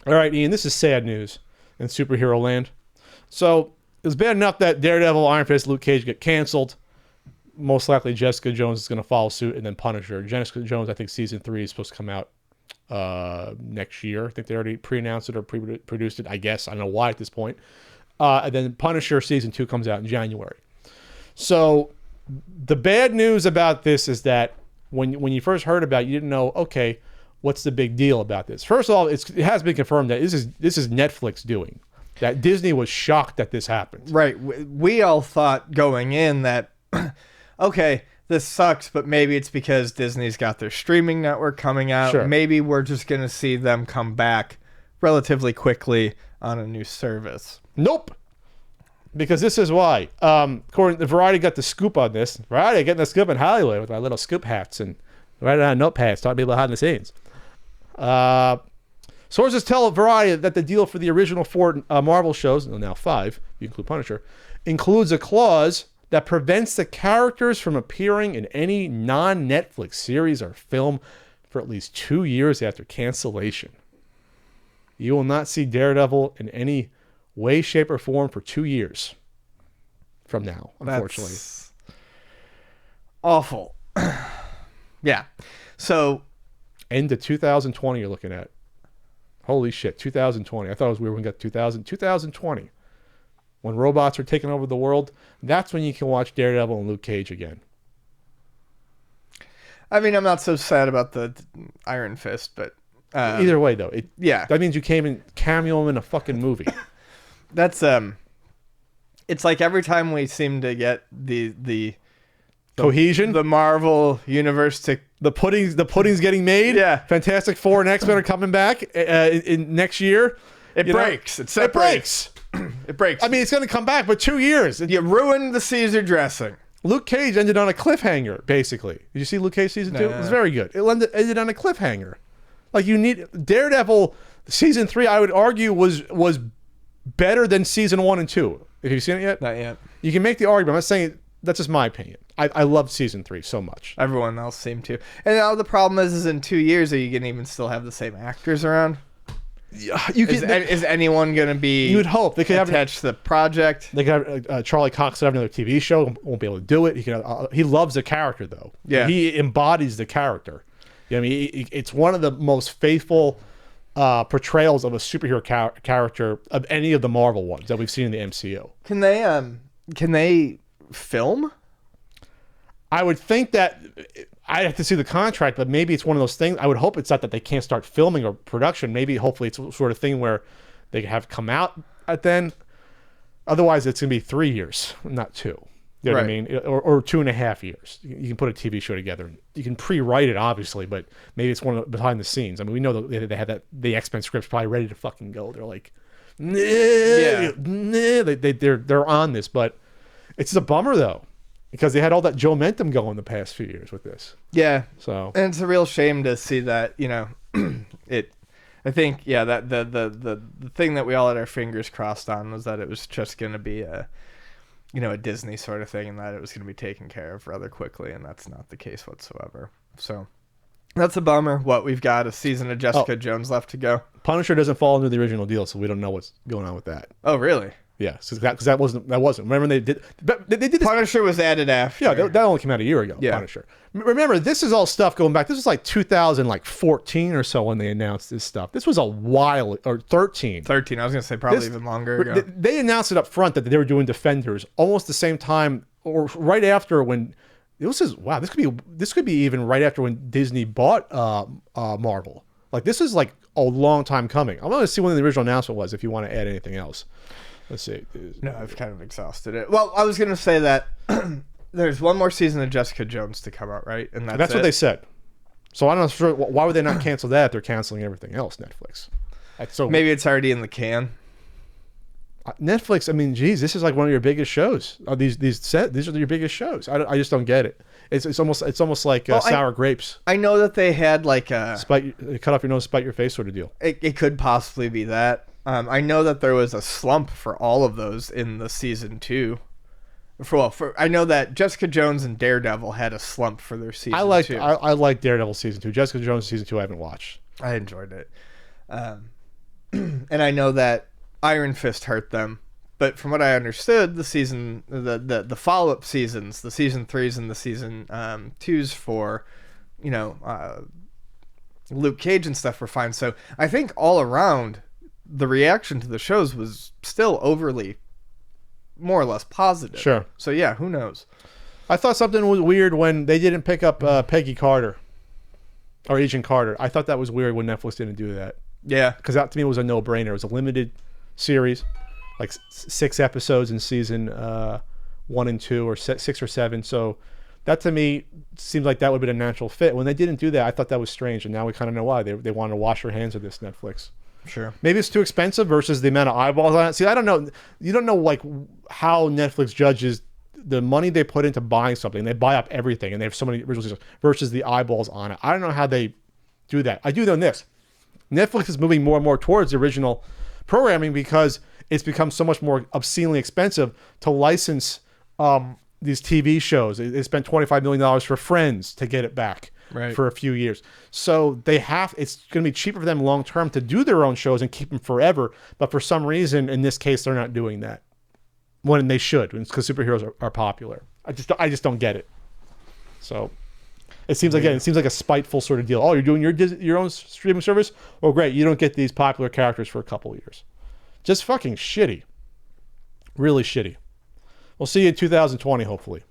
All right, Ian, this is sad news in superhero land. So it was bad enough that Daredevil, Iron Fist, Luke Cage get canceled. Most likely Jessica Jones is going to follow suit, and then Punisher. Jessica Jones, I think season 3 is supposed to come out next year. I think they already pre-announced it or pre-produced it, I guess. I don't know why at this point. And then Punisher season 2 comes out in January. So the bad news about this is that when you first heard about it, you didn't know, okay, what's the big deal about this? First of all, it has been confirmed that this is Netflix doing. That Disney was shocked that this happened. Right. We all thought going in that, okay, this sucks, but maybe it's because Disney's got their streaming network coming out. Sure. Maybe we're just going to see them come back relatively quickly on a new service. Nope. Because this is why. According to Variety, got the scoop on this. Variety getting the scoop in Hollywood with my little scoop hats and writing on notepads, talking people behind the scenes. Sources tell Variety that the deal for the original 4 Marvel shows, now 5, you include Punisher, includes a clause that prevents the characters from appearing in any non-Netflix series or film for at least 2 years after cancellation. You will not see Daredevil in any way, shape, or form for 2 years from now, unfortunately. That's awful. Yeah. So end of 2020 you're looking at. Holy shit, 2020. I thought it was weird when we got 2020. When robots are taking over the world, that's when you can watch Daredevil and Luke Cage again. I mean, I'm not so sad about the Iron Fist, but either way though, that means you came and cameo him in a fucking movie. That's it's like every time we seem to get the cohesion, the Marvel universe to the pudding's getting made. Yeah, Fantastic Four and X-Men are coming back in next year. It breaks. It breaks. It breaks. I mean, it's going to come back, but 2 years. You ruined the Caesar dressing. Luke Cage ended on a cliffhanger, basically. Did you see Luke Cage season 2? It was very good. It ended on a cliffhanger. Like, you need Daredevil season 3, I would argue, was better than season 1 and 2. Have you seen it yet? Not yet. You can make the argument. I'm not saying that's just my opinion. I loved season 3 so much. Everyone else seemed to. And now the problem is in 2 years, are you going to even still have the same actors around? Is anyone going to be? You would hope they could attached to the project. They could have Charlie Cox have another TV show. Won't be able to do it. He loves the character though. Yeah, he embodies the character. I mean, it's one of the most faithful portrayals of a superhero character of any of the Marvel ones that we've seen in the MCU. Can they film? I would think that I have to see the contract, but maybe it's one of those things. I would hope it's not that they can't start filming or production. Maybe, hopefully, it's sort of thing where they have come out at then. Otherwise, it's going to be 3 years, not 2. You know what I mean? Or 2.5 years. You can put a TV show together. You can pre-write it, obviously, but maybe it's one of the behind the scenes. I mean, we know that they have the X-Men scripts probably ready to fucking go. They're like, they're on this, but it's a bummer though. Because they had all that Joe Mentum going the past few years with this. Yeah. So, and it's a real shame to see that, I think, yeah, that the thing that we all had our fingers crossed on was that it was just going to be a Disney sort of thing and that it was going to be taken care of rather quickly. And that's not the case whatsoever. So that's a bummer. We've got a season of Jessica Jones left to go. Punisher doesn't fall into the original deal, so we don't know what's going on with that. Oh, really? Yeah, because that wasn't. Remember they did this. Punisher was added after. Yeah, that only came out a year ago. Yeah. Punisher. Remember, this is all stuff going back. This was like 2014 or so when they announced this stuff. This was a while, or 13. 13. I was gonna say probably even longer ago. They announced it up front that they were doing Defenders almost the same time or right after when. This could be even right after when Disney bought Marvel. Like this is like a long time coming. I want to see when the original announcement was. If you want to add anything else. Let's see. No, I've kind of exhausted it. Well, I was going to say that there's one more season of Jessica Jones to come out, right? And that's what they said. So I'm not sure. Why would they not cancel that? They're canceling everything else, Netflix. Maybe it's already in the can. Netflix, I mean, geez, this is like one of your biggest shows. These are your biggest shows. I just don't get it. It's almost like sour grapes. I know that they had like a... cut off your nose, spite your face sort of deal. It could possibly be that. I know that there was a slump for all of those in the season 2. I know that Jessica Jones and Daredevil had a slump for their season 2. I like Daredevil season 2. Jessica Jones season 2 I haven't watched. I enjoyed it. and I know that Iron Fist hurt them. But from what I understood, the follow up seasons, the season 3s and the season 2s for, Luke Cage and stuff were fine. So I think all around, the reaction to the shows was still overly, more or less positive. Sure. So yeah, who knows? I thought something was weird when they didn't pick up Peggy Carter or Agent Carter. I thought that was weird when Netflix didn't do that. Yeah. Because that to me was a no-brainer. It was a limited series, like 6 episodes in season 1 and 2, or 6 or 7. So that to me seemed like that would have been a natural fit. When they didn't do that, I thought that was strange, and now we kind of know why. They wanted to wash their hands of this, Netflix. Sure. Maybe it's too expensive versus the amount of eyeballs on it. See, I don't know. You don't know like how Netflix judges the money they put into buying something. They buy up everything, and they have so many original seasons versus the eyeballs on it. I don't know how they do that. I do know this. Netflix is moving more and more towards original programming because it's become so much more obscenely expensive to license these TV shows. They spent $25 million for Friends to get it back for a few years. So it's going to be cheaper for them long term to do their own shows and keep them forever. But for some reason, in this case, they're not doing that when they should, because superheroes are popular. I just don't get it. So it seems like a spiteful sort of deal. Oh, you're doing your own streaming service? Oh, great. You don't get these popular characters for a couple of years. Just fucking shitty. Really shitty. We'll see you in 2020, hopefully.